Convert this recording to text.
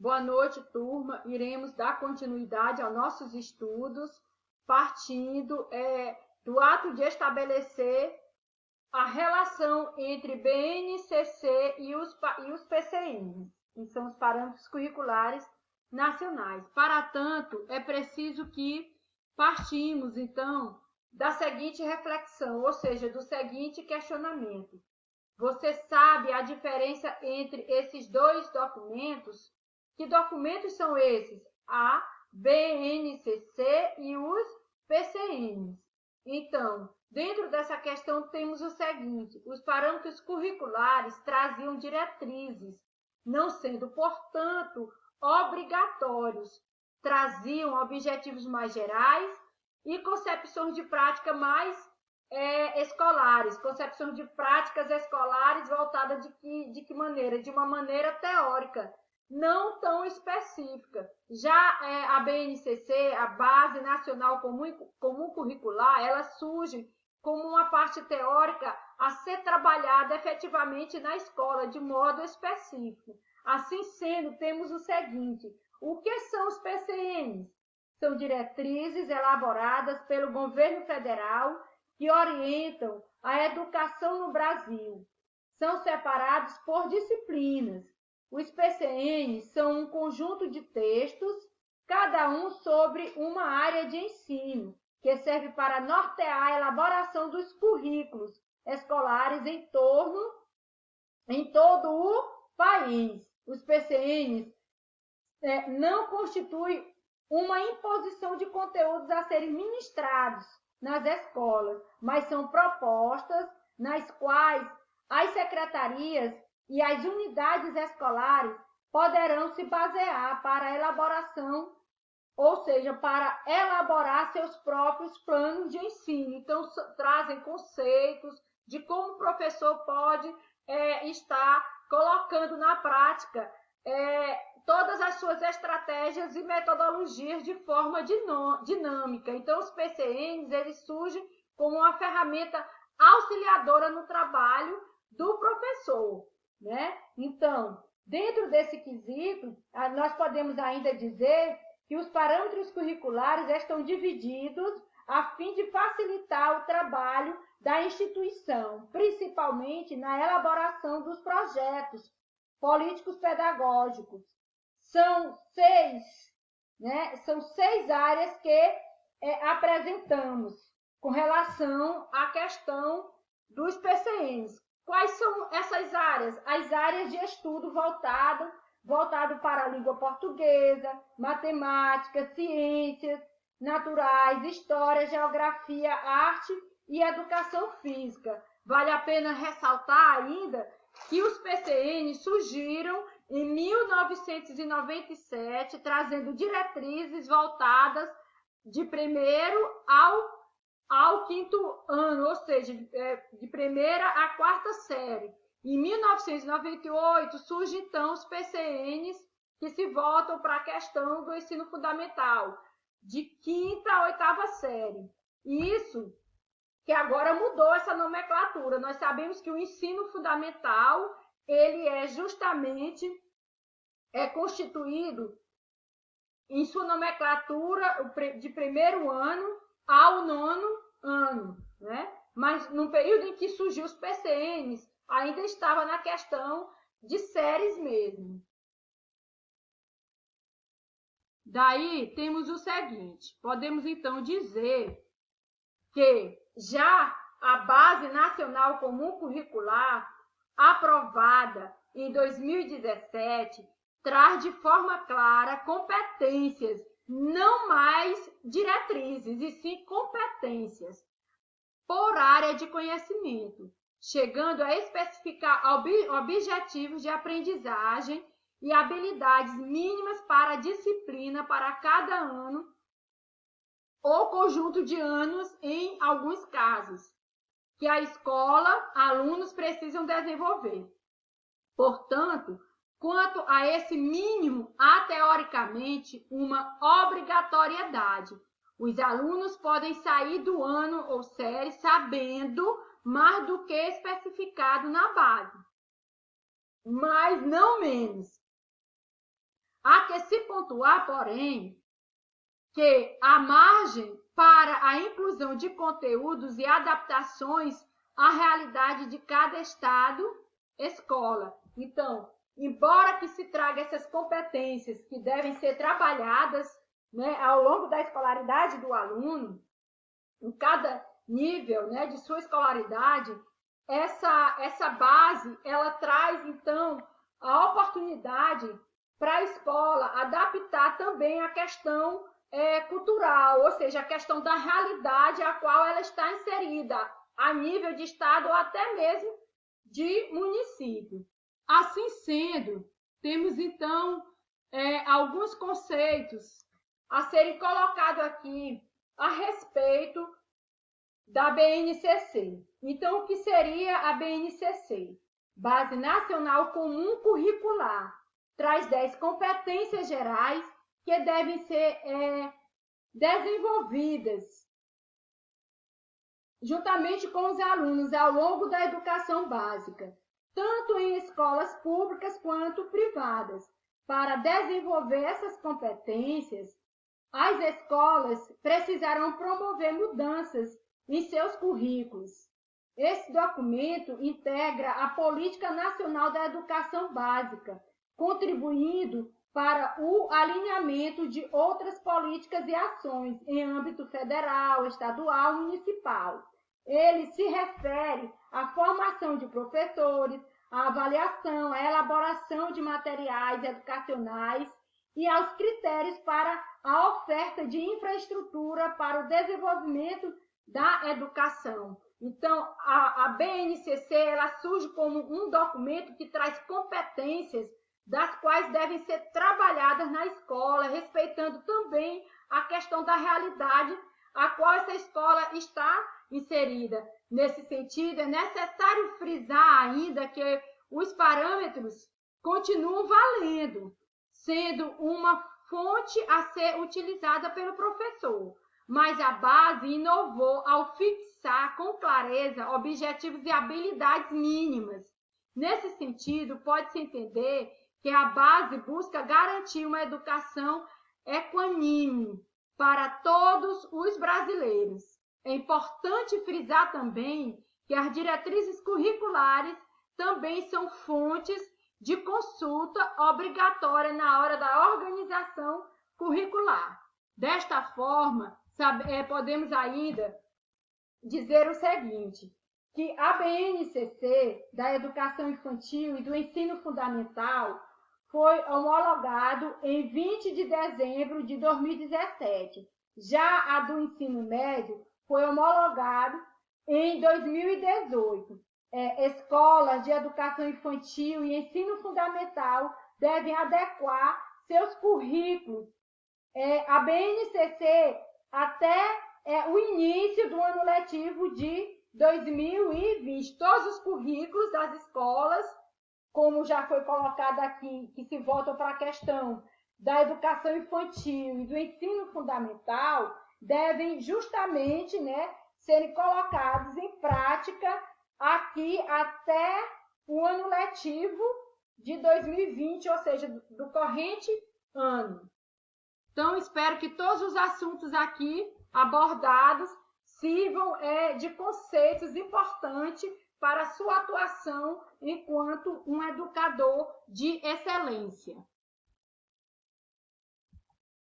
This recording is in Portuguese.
Boa noite, turma. Iremos dar continuidade aos nossos estudos, partindo do ato de estabelecer a relação entre BNCC e os PCNs, que são os Parâmetros Curriculares Nacionais. Para tanto, é preciso que partimos, então, da seguinte reflexão, ou seja, do seguinte questionamento. Você sabe a diferença entre esses dois documentos? Que documentos são esses? A BNCC e os PCNs. Então, dentro dessa questão temos o seguinte: os parâmetros curriculares traziam diretrizes, não sendo, portanto, obrigatórios. Traziam objetivos mais gerais e concepções de prática mais escolares, concepções de práticas escolares voltadas de que maneira? De uma maneira teórica, não tão específica. Já a BNCC, a Base Nacional Comum Curricular, ela surge como uma parte teórica a ser trabalhada efetivamente na escola, de modo específico. Assim sendo, temos o seguinte: o que são os PCNs? São diretrizes elaboradas pelo governo federal que orientam a educação no Brasil. São separados por disciplinas. Os PCNs são um conjunto de textos, cada um sobre uma área de ensino, que serve para nortear a elaboração dos currículos escolares em todo o país. Os PCNs não constituem uma imposição de conteúdos a serem ministrados nas escolas, mas são propostas nas quais as secretarias e as unidades escolares poderão se basear para a elaboração, ou seja, para elaborar seus próprios planos de ensino. Então, trazem conceitos de como o professor pode estar colocando na prática todas as suas estratégias e metodologias de forma dinâmica. Então, os PCNs, eles surgem como uma ferramenta auxiliadora no trabalho do professor, né? Então, dentro desse quesito, nós podemos ainda dizer que os parâmetros curriculares estão divididos a fim de facilitar o trabalho da instituição, principalmente na elaboração dos projetos políticos pedagógicos. São seis áreas que apresentamos com relação à questão dos PCNs. Quais são essas áreas? As áreas de estudo voltado para a língua portuguesa, matemática, ciências naturais, história, geografia, arte e educação física. Vale a pena ressaltar ainda que os PCNs surgiram em 1997, trazendo diretrizes voltadas de primeiro ao quinto ano, ou seja, de primeira à quarta série. Em 1998, surgem, então, os PCNs que se voltam para a questão do ensino fundamental, de quinta a oitava série. Isso que agora mudou essa nomenclatura. Nós sabemos que o ensino fundamental, ele é justamente constituído em sua nomenclatura de primeiro ano ao nono ano, né? Mas no período em que surgiu os PCNs, ainda estava na questão de séries mesmo. Daí temos o seguinte: podemos então dizer que já a Base Nacional Comum Curricular, aprovada em 2017, traz de forma clara competências, não mais diretrizes, e sim competências por área de conhecimento, chegando a especificar objetivos de aprendizagem e habilidades mínimas para a disciplina para cada ano ou conjunto de anos, em alguns casos, que a escola, alunos precisam desenvolver. Portanto, quanto a esse mínimo, há teoricamente uma obrigatoriedade. Os alunos podem sair do ano ou série sabendo mais do que especificado na base, mas não menos. Há que se pontuar, porém, que a margem para a inclusão de conteúdos e adaptações à realidade de cada estado, escola. Então, embora que se traga essas competências que devem ser trabalhadas, né, ao longo da escolaridade do aluno, em cada nível, né, de sua escolaridade, essa base, ela traz, então, a oportunidade para a escola adaptar também a questão cultural, ou seja, a questão da realidade a qual ela está inserida, a nível de estado ou até mesmo de município. Assim sendo, temos então alguns conceitos a serem colocados aqui a respeito da BNCC. Então, o que seria a BNCC? Base Nacional Comum Curricular. Traz 10 competências gerais que devem ser desenvolvidas juntamente com os alunos ao longo da educação básica, tanto em escolas públicas quanto privadas. Para desenvolver essas competências, as escolas precisarão promover mudanças em seus currículos. Esse documento integra a Política Nacional da Educação Básica, contribuindo para o alinhamento de outras políticas e ações em âmbito federal, estadual e municipal. Ele se refere à formação de professores, à avaliação, à elaboração de materiais educacionais e aos critérios para a oferta de infraestrutura para o desenvolvimento da educação. Então, a BNCC ela surge como um documento que traz competências das quais devem ser trabalhadas na escola, respeitando também a questão da realidade a qual essa escola está inserida. Nesse sentido, é necessário frisar ainda que os parâmetros continuam valendo, sendo uma fonte a ser utilizada pelo professor, mas a base inovou ao fixar com clareza objetivos e habilidades mínimas. Nesse sentido, pode-se entender que a base busca garantir uma educação equânime para todos os brasileiros. É importante frisar também que as diretrizes curriculares também são fontes de consulta obrigatória na hora da organização curricular. Desta forma, podemos ainda dizer o seguinte, que a BNCC da Educação Infantil e do Ensino Fundamental foi homologado em 20 de dezembro de 2017. Já a do Ensino Médio foi homologado em 2018. Escolas de educação infantil e ensino fundamental devem adequar seus currículos à BNCC até o início do ano letivo de 2020. Todos os currículos das escolas, como já foi colocado aqui, que se voltam para a questão da educação infantil e do ensino fundamental, devem justamente serem colocados em prática aqui até o ano letivo de 2020, ou seja, do corrente ano. Então, espero que todos os assuntos aqui abordados sirvam de conceitos importantes para a sua atuação enquanto um educador de excelência.